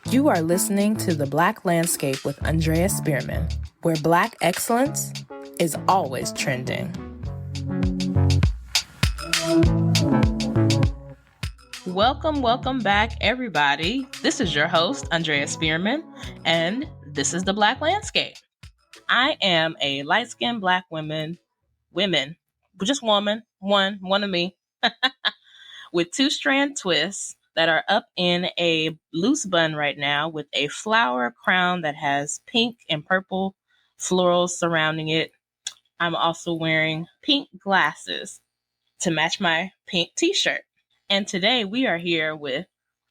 You are listening to The Black Landscape with Andrea Spearman, where Black excellence is always trending. Welcome back, everybody. This is your host, Andrea Spearman, and this is The Black Landscape. I am a light-skinned Black woman, just woman, one of me, with two-strand twists that are up in a loose bun right now with a flower crown that has pink and purple florals surrounding it. I'm also wearing pink glasses to match my pink t-shirt. And today we are here with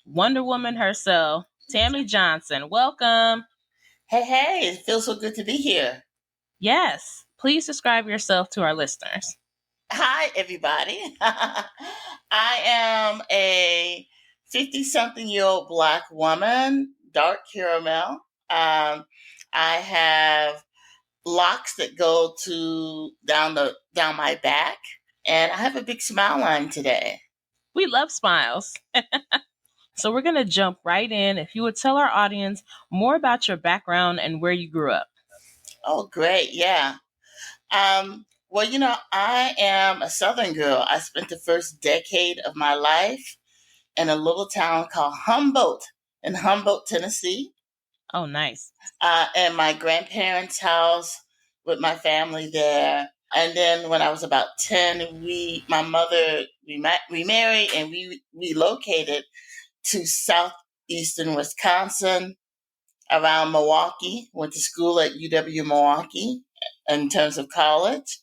Wonder Woman herself, Tammy Johnson. Welcome. Hey, it feels so good to be here. Yes. Please describe yourself to our listeners. Hi, everybody. I am a 50-something-year-old Black woman, dark caramel. I have locks that go down my back, and I have a big smile line today. We love smiles. So we're going to jump right in. If you would tell our audience more about your background and where you grew up. Oh, great. Yeah. Well, I am a Southern girl. I spent the first decade of my life in a little town called Humboldt in Humboldt, Tennessee. Oh, nice. And my grandparents' house with my family there. And then when I was about 10, my mother remarried and we relocated to southeastern Wisconsin around Milwaukee. Went to school at UW-Milwaukee in terms of college.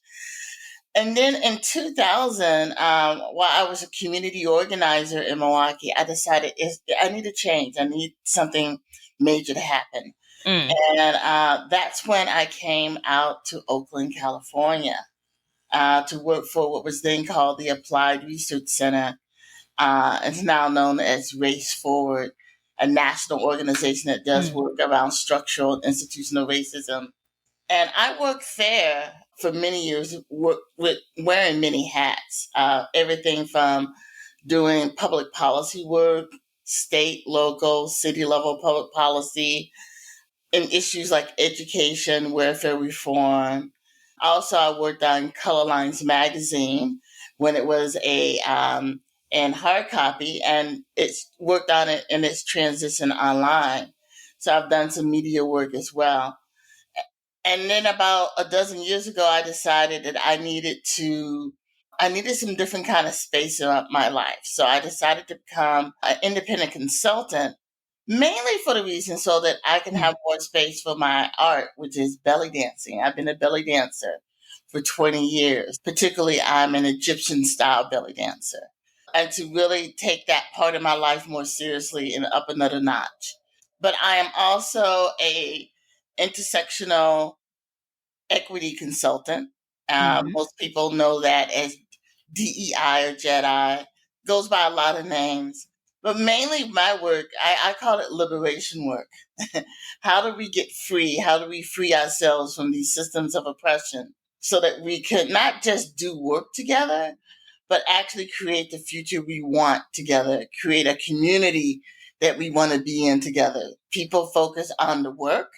And then in 2000, while I was a community organizer in Milwaukee, I decided I need a change. I need something major to happen. And that's when I came out to Oakland, California, to work for what was then called the Applied Research Center. It's now known as Race Forward, a national organization that does work around structural and institutional racism. And I worked there for many years, with wearing many hats, everything from doing public policy work, state, local, city level public policy, in issues like education, welfare reform. Also, I worked on Color Lines magazine when it was in hard copy, and it's worked on it in its transition online. So I've done some media work as well. And then about a dozen years ago, I decided that I needed some different kind of space in my life. So I decided to become an independent consultant, mainly for the reason so that I can have more space for my art, which is belly dancing. I've been a belly dancer for 20 years. Particularly, I'm an Egyptian style belly dancer. And to really take that part of my life more seriously and up another notch. But I am also a intersectional equity consultant. Most people know that as DEI or JEDI. Goes by a lot of names. But mainly my work, I call it liberation work. How do we get free? How do we free ourselves from these systems of oppression so that we could not just do work together, but actually create the future we want together, create a community that we want to be in together. People focus on the work.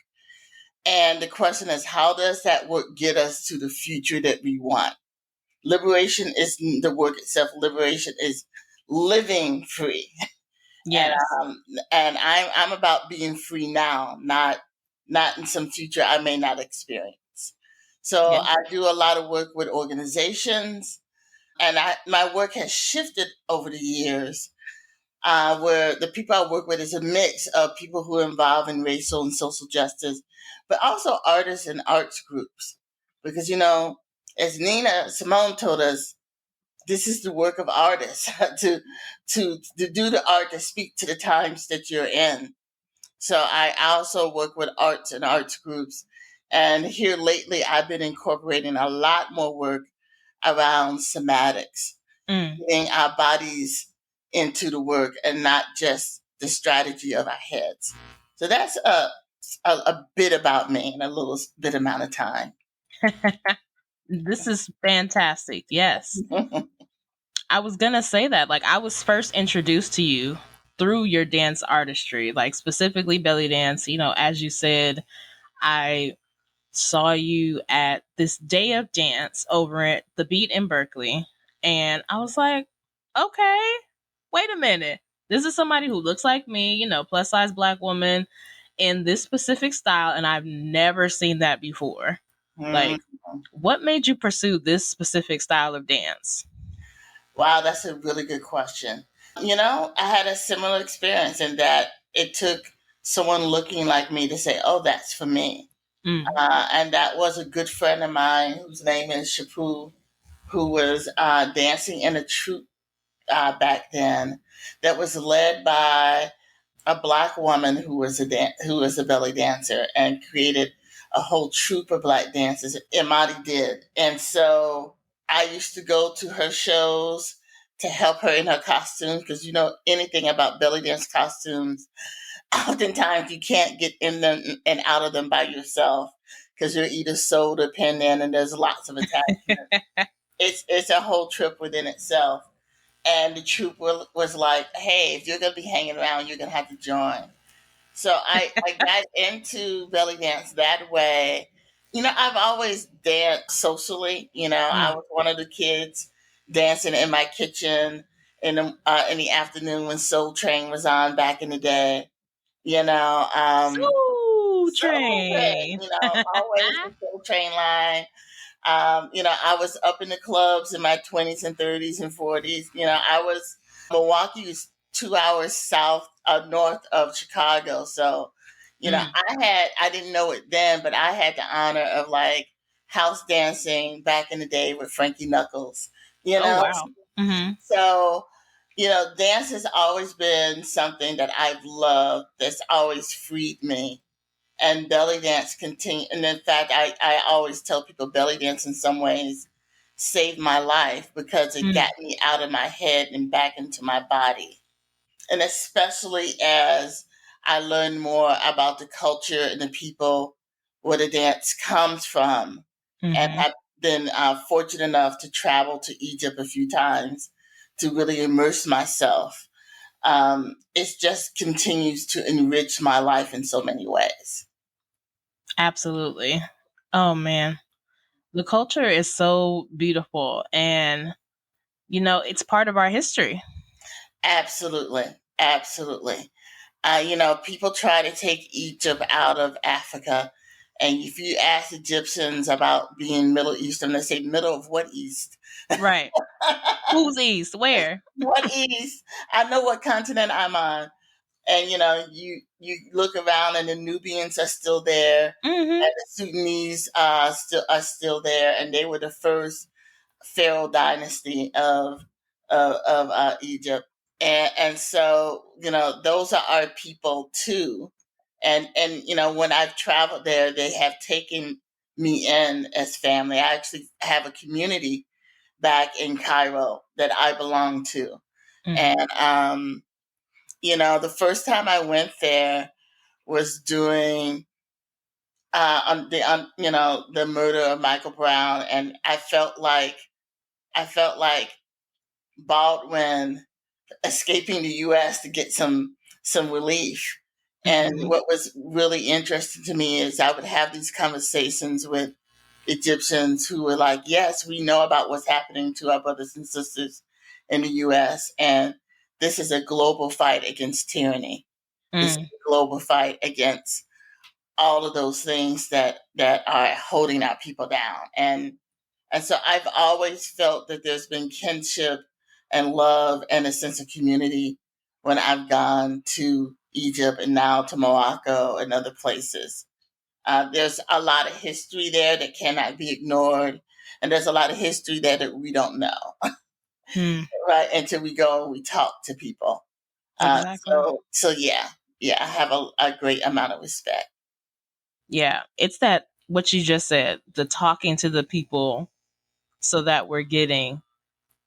And the question is, how does that work get us to the future that we want? Liberation isn't the work itself. Liberation is living free. Yes. And I'm about being free now, not in some future I may not experience. So yes. I do a lot of work with organizations, and my work has shifted over the years, where the people I work with is a mix of people who are involved in racial and social justice, but also artists and arts groups. Because, as Nina Simone told us, this is the work of artists to do the art to speak to the times that you're in. So I also work with arts and arts groups. And here lately, I've been incorporating a lot more work around somatics, getting our bodies into the work and not just the strategy of our heads. So that's a bit about me in a little bit amount of time. This is fantastic. Yes. I was going to say that, I was first introduced to you through your dance artistry, like specifically belly dance. You know, as you said, I saw you at this day of dance over at the Beat in Berkeley, and I was like, okay, wait a minute. This is somebody who looks like me, you know, plus size black woman in this specific style, and I've never seen that before. Mm. Like, what made you pursue this specific style of dance? Wow, that's a really good question. I had a similar experience in that it took someone looking like me to say, "Oh, that's for me." Mm. And that was a good friend of mine whose name is Shapu, who was dancing in a troupe back then that was led by a black woman who was who was a belly dancer and created a whole troupe of black dancers. Imadi did, and so I used to go to her shows to help her in her costumes because anything about belly dance costumes. Oftentimes you can't get in them and out of them by yourself because you're either sewed or pinned in, and there's lots of attachments. It's a whole trip within itself. And the troop was like, "Hey, if you're gonna be hanging around, you're gonna have to join." So I got into belly dance that way. I've always danced socially. I Mm. was one of the kids dancing in my kitchen in the afternoon when Soul Train was on back in the day. You know, um, Soul Soul Train. Train. Always the Soul Train line. I was up in the clubs in my 20s and 30s and 40s. Milwaukee is 2 hours north of Chicago. So, Mm. I didn't know it then, but I had the honor of like house dancing back in the day with Frankie Knuckles, you Oh know? wow. Hmm. So, dance has always been something that I've loved that's always freed me, and belly dance continue. And in fact, I always tell people belly dance in some ways saved my life because it Mm. got me out of my head and back into my body. And especially as I learned more about the culture and the people where the dance comes from, and Hmm. have been fortunate enough to travel to Egypt a few times to really immerse myself. It just continues to enrich my life in so many ways. Absolutely. Oh man, the culture is so beautiful, and you know, it's part of our history. Absolutely. Absolutely. People try to take Egypt out of Africa. And if you ask Egyptians about being Middle Eastern, they say, "Middle of what East?" Right. Who's east? Where? What East? I know what continent I'm on. And, you look around and the Nubians are still there. Hmm. And the Sudanese still there. And they were the first pharaoh dynasty of Egypt. And so those are our people too. And when I've traveled there, they have taken me in as family. I actually have a community back in Cairo that I belong to. Hmm. And the first time I went there was during the murder of Michael Brown, and I felt like Baldwin escaping the U.S. to get some relief. And Hmm. what was really interesting to me is I would have these conversations with Egyptians who were like, "Yes, we know about what's happening to our brothers and sisters in the U.S. and this is a global fight against tyranny. This is Mm. a global fight against all of those things that are holding our people down." And so I've always felt that there's been kinship and love and a sense of community when I've gone to Egypt and now to Morocco and other places. There's a lot of history there that cannot be ignored. And there's a lot of history there that we don't know, Mm. right? Until we go and we talk to people. Uh, Exactly. so yeah, yeah, I have a great amount of respect. Yeah, it's that what you just said, the talking to the people so that we're getting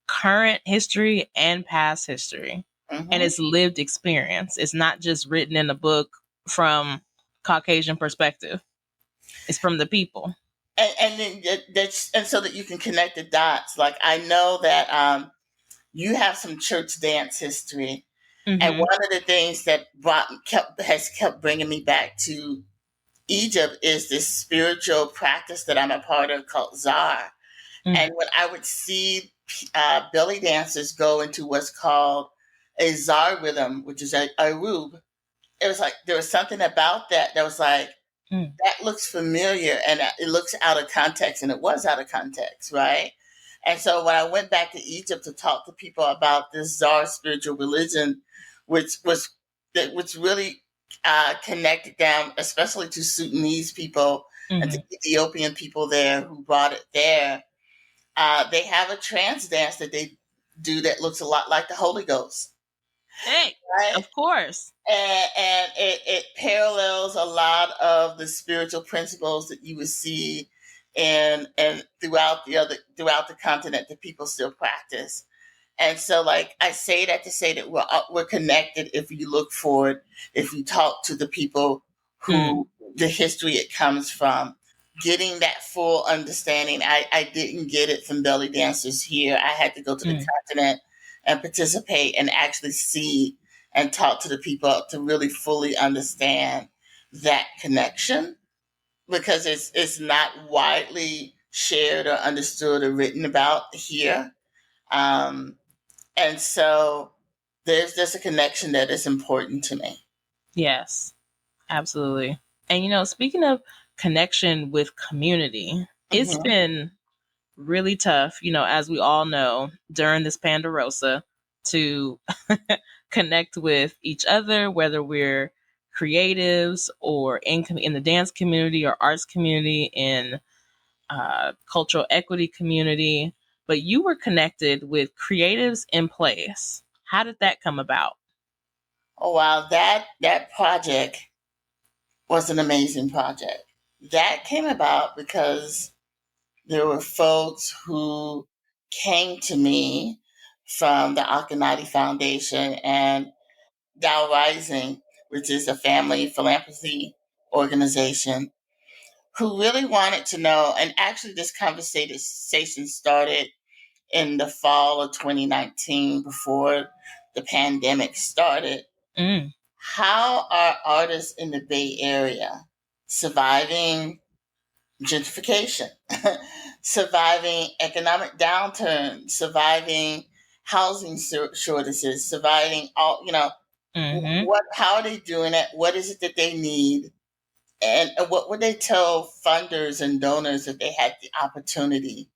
current history and past history. And Hmm. it's lived experience. It's not just written in a book from Caucasian perspective. It's from the people. And then that's and so that you can connect the dots. Like I know that you have some church dance history. And Mm-hmm. one of the things that has kept bringing me back to Egypt is this spiritual practice that I'm a part of called Zar. Mm. And when I would see belly dancers go into what's called a Zar rhythm, which is a rube, it was like there was something about that was like, Mm. that looks familiar, and it looks out of context, and it was out of context, right? And so when I went back to Egypt to talk to people about this Zar spiritual religion, which really connected them, especially to Sudanese people and to Mm-hmm. Ethiopian people there who brought it there, they have a trance dance that they do that looks a lot like the Holy Ghost, Hey, right? of course. And it parallels a lot of the spiritual principles that you would see and throughout the continent that people still practice. And so, like, I say that to say that we're connected if you look for it, if you talk to the people Mm. who the history it comes from, getting that full understanding. I didn't get it from belly dancers here. I had to go to the Mm. continent and participate and actually see and talk to the people to really fully understand that connection, because it's not widely shared or understood or written about here. Um, and so there's just a connection that is important to me. Yes, absolutely. And speaking of connection with community, it's Mm-hmm. been really tough, as we all know, during this Pandarosa to connect with each other, whether we're creatives or in the dance community or arts community, in cultural equity community. But you were connected with creatives in place. How did that come about? Oh wow, that project was an amazing project. That came about because there were folks who came to me from the Akhenaten Foundation and Dow Rising, which is a family philanthropy organization, who really wanted to know. And actually, this conversation started in the fall of 2019, before the pandemic started. Mm. How are artists in the Bay Area surviving gentrification, surviving economic downturn, surviving housing shortages, surviving all, Mm-hmm. how are they doing it? What is it that they need? And what would they tell funders and donors if they had the opportunity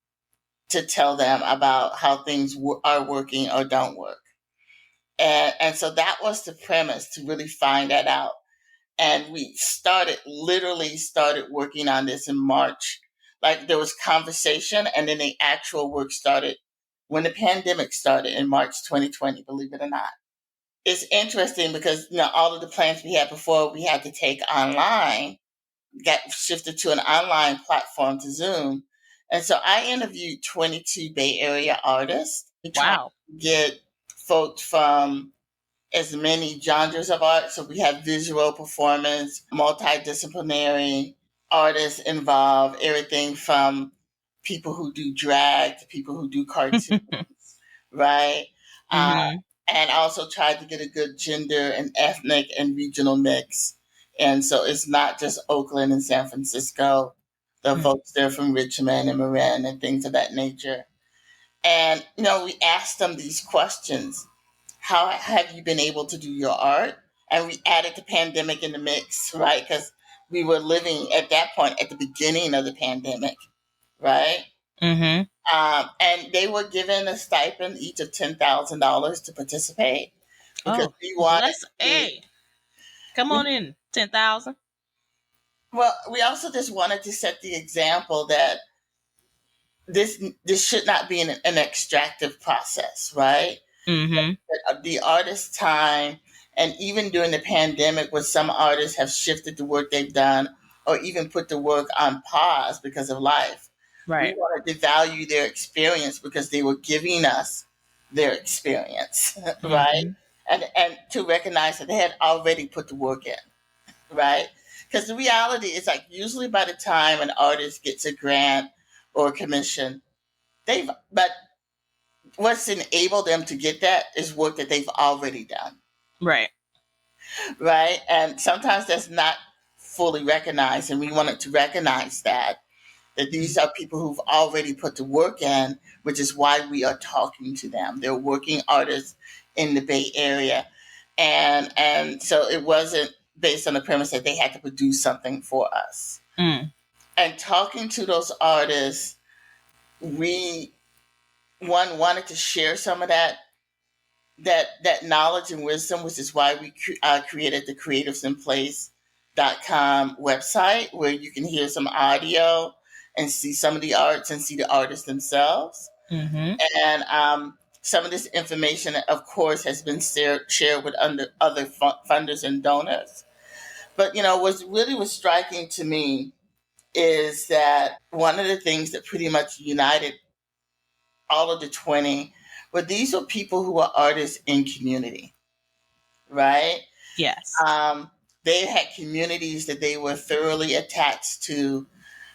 to tell them about how things are working or don't work? And so that was the premise, to really find that out. And we literally started working on this in March. Like, there was conversation, and then the actual work started when the pandemic started in March 2020, believe it or not. It's interesting because, all of the plans we had before we had to take online got shifted to an online platform, to Zoom. And so I interviewed 22 Bay Area artists. We tried Wow. to get folks from as many genres of art. So we have visual performance, multidisciplinary artists involved, everything from people who do drag to people who do cartoons, right? Uh, Mm-hmm. and also tried to get a good gender and ethnic and regional mix. And so it's not just Oakland and San Francisco. The Mm. folks there from Richmond and Marin and things of that nature. And, we asked them these questions. How have you been able to do your art? And we added the pandemic in the mix, right? Because we were living at that point at the beginning of the pandemic, right? Mm-hmm. And they were given a stipend each of $10,000 to participate, because Oh, bless. to, Hey, come we, on in. 10,000. well, we also just wanted to set the example that this should not be an extractive process, right? Mm-hmm. The artist's time, and even during the pandemic, where some artists have shifted the work they've done or even put the work on pause because of life. We Right. wanted to value their experience because they were giving us their experience, right? Mm-hmm. And to recognize that they had already put the work in, right? Because the reality is, like, usually by the time an artist gets a grant or a commission, but what's enabled them to get that is work that they've already done. Right. right? And sometimes that's not fully recognized, and we wanted to recognize that these are people who've already put the work in, which is why we are talking to them. They're working artists in the Bay Area, and so it wasn't based on the premise that they had to produce something for us. Mm. And talking to those artists, we wanted to share some of that knowledge and wisdom, which is why we created the creativesinplace.com website, where you can hear some audio and see some of the arts and see the artists themselves. Mm-hmm. And some of this information, of course, has been shared with other funders and donors. But, what really was striking to me is that one of the things that pretty much united all of the 20, but these were people who were artists in community, right? Yes. They had communities that they were thoroughly attached to.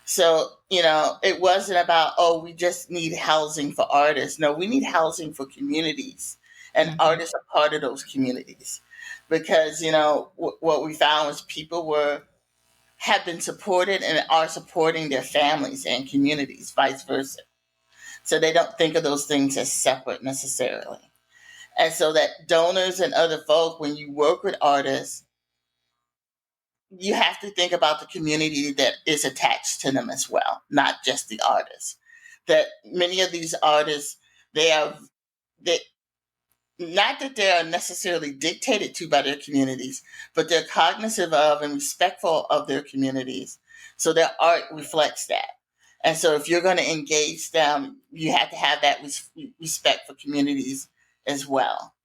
So, it wasn't about, oh, we just need housing for artists. No, we need housing for communities. And artists are part of those communities. Because, what we found was people have been supported and are supporting their families and communities, vice versa. So they don't think of those things as separate necessarily. And so that donors and other folk, when you work with artists, you have to think about the community that is attached to them as well, not just the artists. That many of these artists, they not that they are necessarily dictated to by their communities, but they're cognizant of and respectful of their communities. So their art reflects that. And so if you're going to engage them, you have to have that respect for communities as well.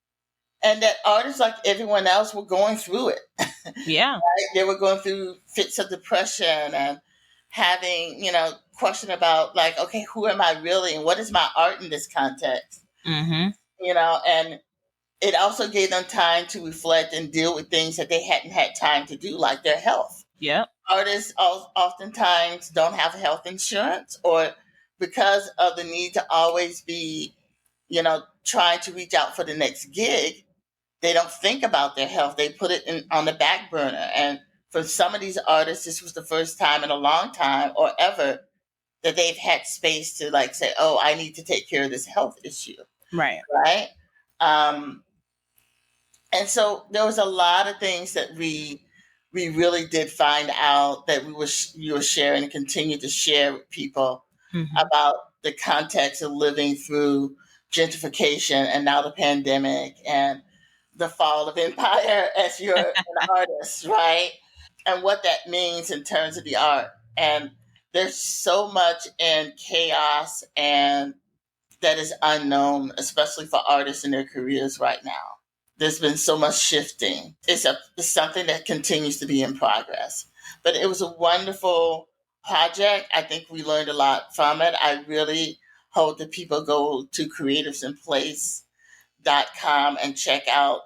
And that artists, like everyone else, were going through it. Yeah. Right? They were going through fits of depression and having, question about like, okay, who am I really? And what is my art in this context? Mm-hmm. And it also gave them time to reflect and deal with things that they hadn't had time to do, like their health. Yep. Artists oftentimes don't have health insurance, or because of the need to always be, trying to reach out for the next gig, they don't think about their health. They put it on the back burner. And for some of these artists, this was the first time in a long time or ever that they've had space to like say, oh, I need to take care of this health issue. Right. Right. And so there was a lot of things that we really did find out that we were sharing and continue to share with people about the context of living through gentrification and now the pandemic and the fall of empire as you're an artist, right? And what that means in terms of the art. And there's so much in chaos and that is unknown, especially for artists in their careers right now. There's been so much shifting. It's something that continues to be in progress. But it was a wonderful project. I think we learned a lot from it. I really hope that people go to creativesinplace.com and check out.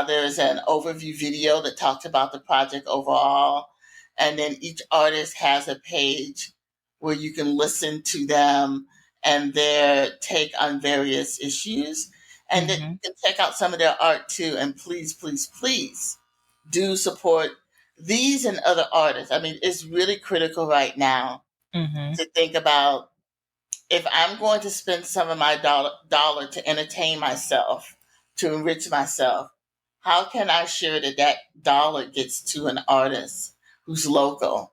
There's an overview video that talks about the project overall. And then each artist has a page where you can listen to them and their take on various issues. And then you can check out some of their art too. And please, please, please do support these and other artists. I mean, it's really critical right now to think about, if I'm going to spend some of my dollar to entertain myself, to enrich myself, how can I share that dollar gets to an artist who's local,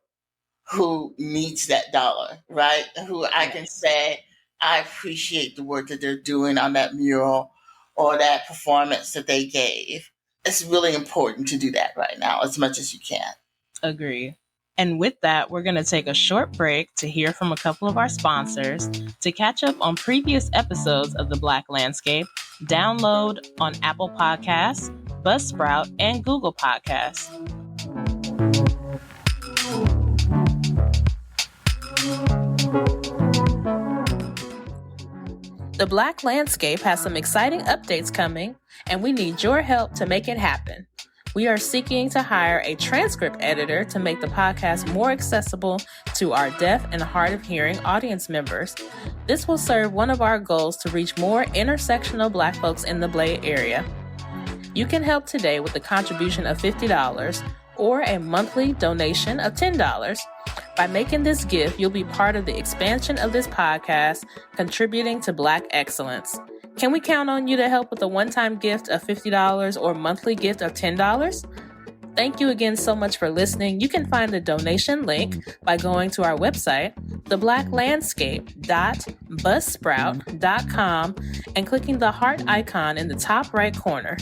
who needs that dollar, right? Who I can say, I appreciate the work that they're doing on that mural or that performance that they gave. It's really important to do that right now as much as you can. Agree. And with that, we're going to take a short break to hear from a couple of our sponsors. To catch up on previous episodes of The Black Landscape, download on Apple Podcasts, Buzzsprout, and Google Podcasts. The Black Landscape has some exciting updates coming, and we need your help to make it happen. We are seeking to hire a transcript editor to make the podcast more accessible to our deaf and hard of hearing audience members. This will serve one of our goals to reach more intersectional Black folks in the Bay Area. You can help today with a contribution of $50 or a monthly donation of $10. By making this gift, you'll be part of the expansion of this podcast, contributing to Black excellence. Can we count on you to help with a one-time gift of $50 or monthly gift of $10? Thank you again so much for listening. You can find the donation link by going to our website, theblacklandscape.buzzsprout.com, and clicking the heart icon in the top right corner.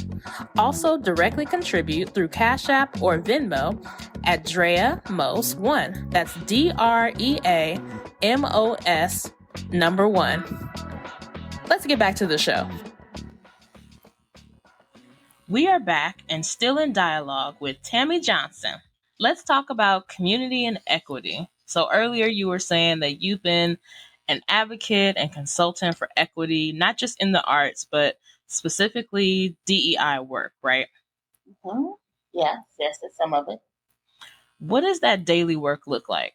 Also, directly contribute through Cash App or Venmo at Drea Mos1. That's DREAMOS number 1. Let's get back to the show. We are back and still in dialogue with Tammy Johnson. Let's talk about community and equity. So earlier you were saying that you've been an advocate and consultant for equity, not just in the arts, but specifically DEI work, right? Mm-hmm. Yes, that's some of it. What does that daily work look like?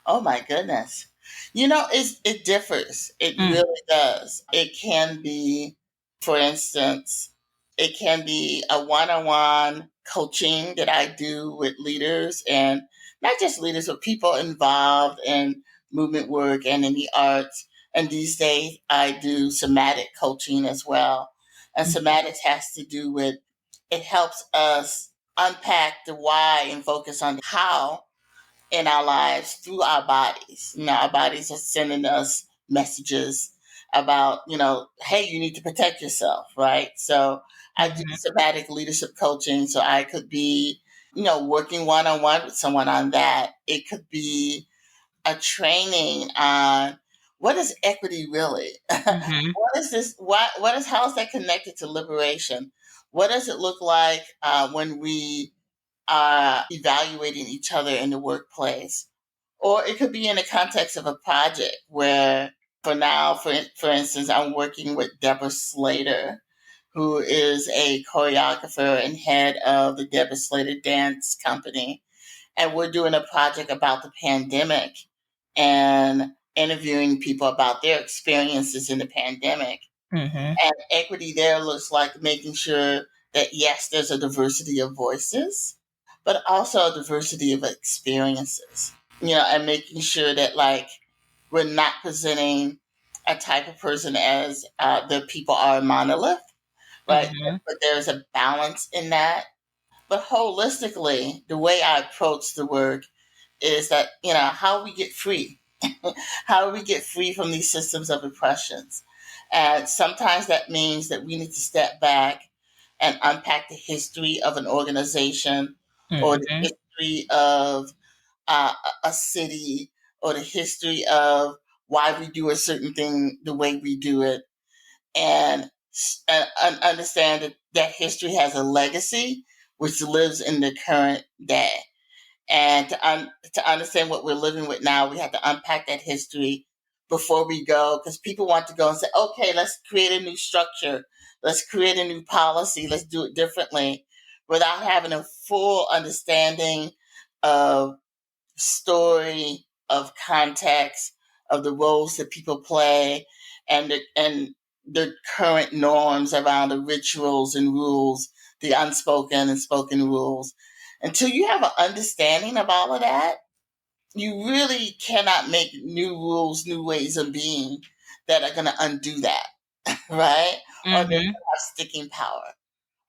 Oh my goodness. It differs. It really does. It can be, for instance, it can be a one-on-one coaching that I do with leaders, and not just leaders, but people involved in movement work and in the arts. And these days I do somatic coaching as well. And somatics has to do with, it helps us unpack the why and focus on how in our lives through our bodies. Our bodies are sending us messages about, hey, you need to protect yourself, right? So I do somatic leadership coaching. So I could be, working one-on-one with someone on that. It could be a training on what is equity really? What is this? How is that connected to liberation? What does it look like when we evaluating each other in the workplace? Or it could be in the context of a project where, for instance, I'm working with Deborah Slater, who is a choreographer and head of the Deborah Slater Dance Company. And we're doing a project about the pandemic and interviewing people about their experiences in the pandemic. And equity there looks like making sure that, yes, there's a diversity of voices, but also a diversity of experiences, and making sure that, like, we're not presenting a type of person as the people are a monolith, right? But there's a balance in that. But holistically, the way I approach the work is that, how we get free, how do we get free from these systems of oppressions? And sometimes that means that we need to step back and unpack the history of an organization or the history of a city or the history of why we do a certain thing the way we do it, and understand that that history has a legacy which lives in the current day. And to understand what we're living with now, we have to unpack that history before we go, because people want to go and say, okay, let's create a new structure. Let's create a new policy. Let's do it differently, without having a full understanding of story, of context, of the roles that people play, and the current norms around the rituals and rules, the unspoken and spoken rules. Until you have an understanding of all of that, you really cannot make new rules, new ways of being that are going to undo that, right? Or they're going to have sticking power.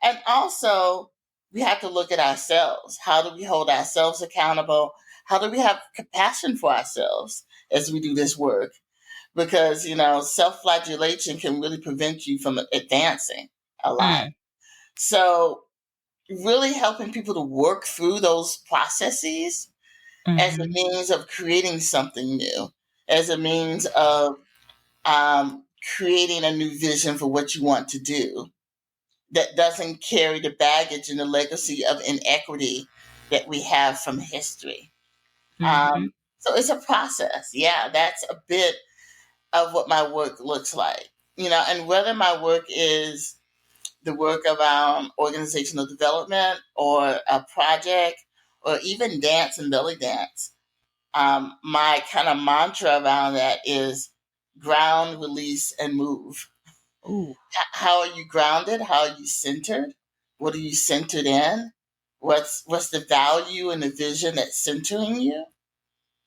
And also, we have to look at ourselves. How do we hold ourselves accountable? How do we have compassion for ourselves as we do this work? Because, self-flagellation can really prevent you from advancing a lot. So really helping people to work through those processes as a means of creating something new, as a means of creating a new vision for what you want to do that doesn't carry the baggage and the legacy of inequity that we have from history. So it's a process. Yeah, that's a bit of what my work looks like. And whether my work is the work of organizational development or a project or even dance and belly dance, my kind of mantra around that is ground, release, and move. Ooh. How are you grounded? How are you centered? What are you centered in? What's the value and the vision that's centering you?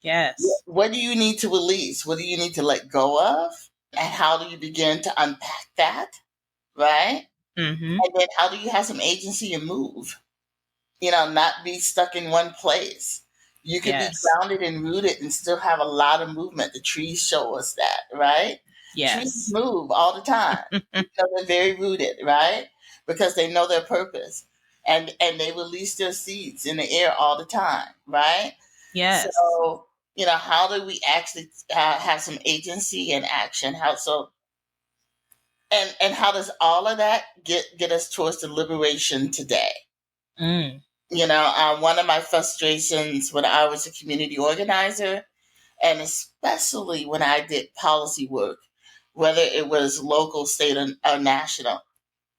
Yes. What do you need to release? What do you need to let go of? And how do you begin to unpack that? Right? Mm-hmm. And then how do you have some agency and move? Not be stuck in one place. You could be Yes. grounded and rooted and still have a lot of movement. The trees show us that, right? Trees Yes. move all the time. They're very rooted, right? Because they know their purpose. And they release their seeds in the air all the time, right? Yes. So, how do we actually have some agency and action? And how does all of that get us towards the liberation today? Mm. One of my frustrations when I was a community organizer, and especially when I did policy work, whether it was local, state, or national,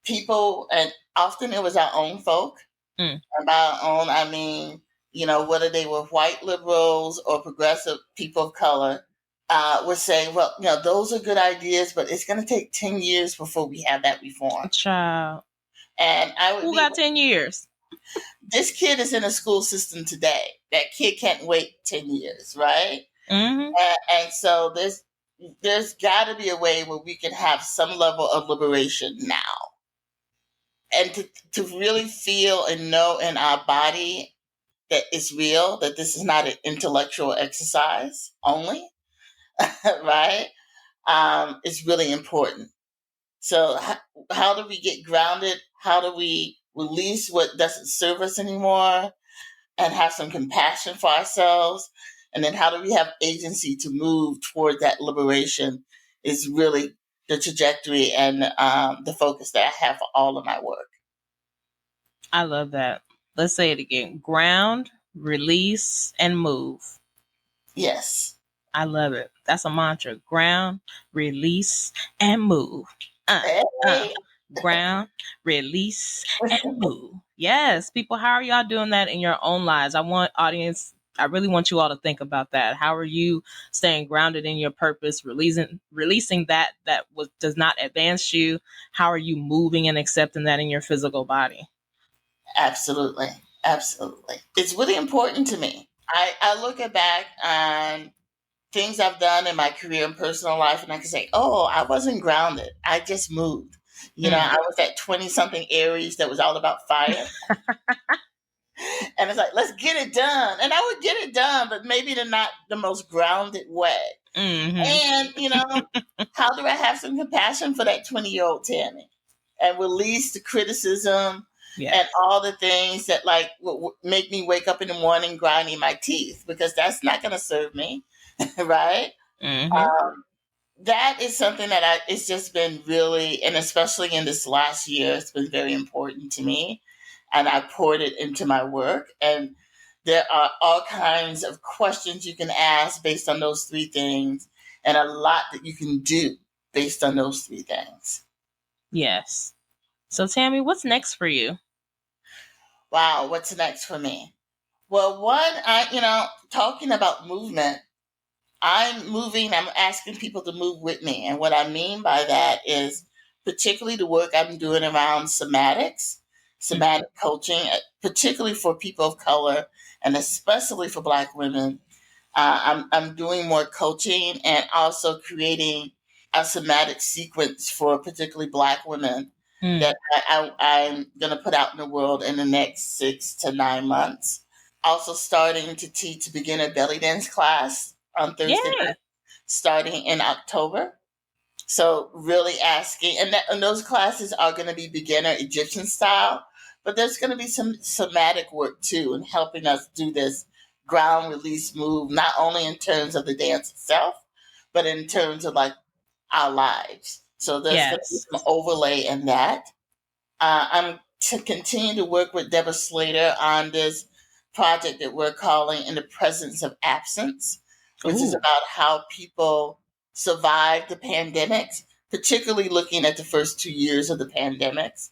people, and often it was our own folk, Mm. and by our own, I mean, whether they were white liberals or progressive people of color, would say, well, those are good ideas, but it's going to take 10 years before we have that reform. Child. And I would Who be, got 10 years? this kid is in a school system today. That kid can't wait 10 years, right? Mm-hmm. And so there's got to be a way where we can have some level of liberation now. And to really feel and know in our body that it's real, that this is not an intellectual exercise only, right? It's really important. So, how do we get grounded? How do we release what doesn't serve us anymore and have some compassion for ourselves? And then, how do we have agency to move toward that liberation? Is really the trajectory and the focus that I have for all of my work. I love that. Let's say it again. Ground, release, and move. Yes. I love it. That's a mantra. Ground, release, and move. Hey. Ground, release, and move. Yes, people, how are y'all doing that in your own lives? I really want you all to think about that. How are you staying grounded in your purpose, releasing that does not advance you? How are you moving and accepting that in your physical body? Absolutely. Absolutely. It's really important to me. I look at back on things I've done in my career and personal life, and I can say, oh, I wasn't grounded. I just moved. Mm. I was that 20 something Aries that was all about fire. And it's like, let's get it done. And I would get it done, but maybe not the most grounded way. Mm-hmm. And, how do I have some compassion for that 20-year-old Tammy and release the criticism Yes. and all the things that like make me wake up in the morning grinding my teeth, because that's not going to serve me, right? Mm-hmm. That is something that it's just been really, and especially in this last year, it's been very important to me. And I poured it into my work. And there are all kinds of questions you can ask based on those three things, and a lot that you can do based on those three things. Yes. So Tammy, what's next for you? Wow, what's next for me? Well, talking about movement, I'm asking people to move with me. And what I mean by that is particularly the work I'm doing around somatic coaching, particularly for people of color and especially for Black women. I'm doing more coaching and also creating a somatic sequence for particularly Black women Mm. that I'm going to put out in the world in the next 6 to 9 months. Also starting to teach a beginner belly dance class on Thursday Yay. night, starting in October. So really asking, and those classes are going to be beginner Egyptian style, but there's going to be some somatic work too, and helping us do this ground release move, not only in terms of the dance itself, but in terms of like our lives. So there's going to be Yes. some overlay in that. I'm to continue to work with Deborah Slater on this project that we're calling In the Presence of Absence, which is Ooh. about how people survived the pandemics, particularly looking at the first 2 years of the pandemics,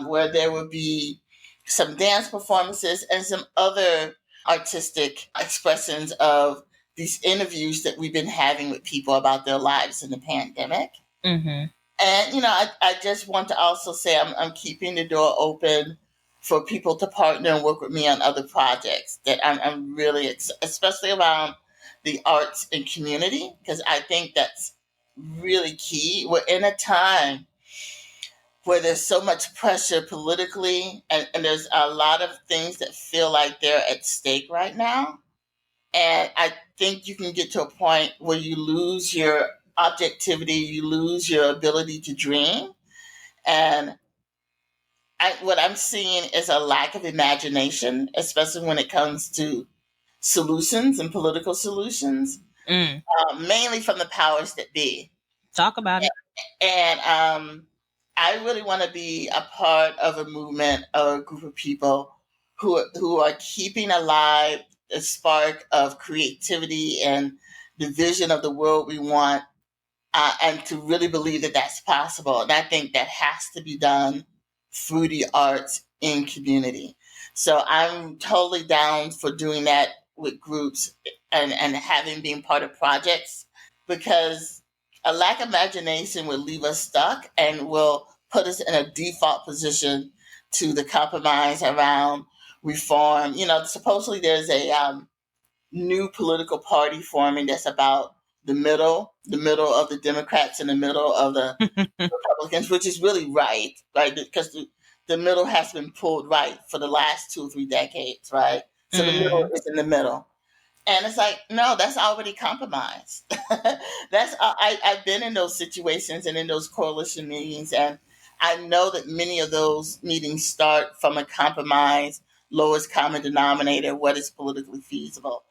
where there will be some dance performances and some other artistic expressions of these interviews that we've been having with people about their lives in the pandemic. Mm-hmm. And, I just want to also say I'm keeping the door open for people to partner and work with me on other projects that I'm really, especially around the arts and community, because I think that's really key. We're in a time where there's so much pressure politically, and there's a lot of things that feel like they're at stake right now. And I think you can get to a point where you lose your objectivity, you lose your ability to dream. And what I'm seeing is a lack of imagination, especially when it comes to solutions and political solutions, Mm. mainly from the powers that be. Talk about it. And I really want to be a part of a movement or a group of people who are keeping alive the spark of creativity and the vision of the world we want, and to really believe that that's possible. And I think that has to be done through the arts in community. So I'm totally down for doing that with groups and having been part of projects, because a lack of imagination will leave us stuck and will put us in a default position to the compromise around reform. Supposedly there's a new political party forming that's about the middle of the Democrats and the middle of the Republicans, which is really right? Because the middle has been pulled right for the last 2 or 3 decades, right? So the middle is in the middle. And it's like, no, that's already compromised. I've been in those situations and in those coalition meetings, and I know that many of those meetings start from a compromise, lowest common denominator, what is politically feasible.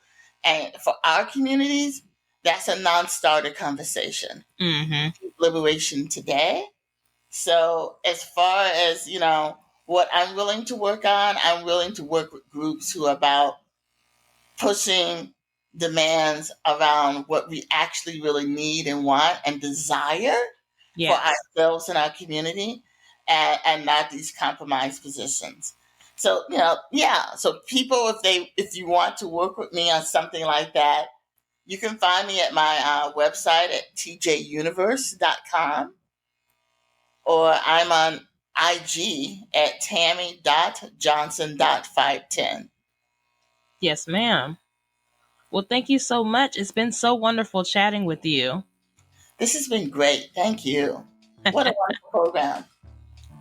And for our communities, that's a non-starter conversation. Mm-hmm. Liberation today. So as far as, what I'm willing to work on, I'm willing to work with groups who are about pushing demands around what we actually really need and want and desire for ourselves and our community, and not these compromised positions. So, yeah. So people, if you want to work with me on something like that, you can find me at my website at tjuniverse.com, or I'm on IG at tammy.johnson.510. Yes, ma'am. Well, thank you so much. It's been so wonderful chatting with you. This has been great. Thank you. What a wonderful program.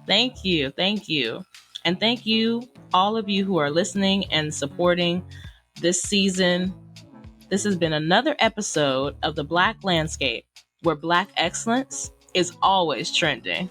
Thank you. Thank you. And thank you, all of you who are listening and supporting this season. This has been another episode of The Black Landscape, where Black excellence is always trending.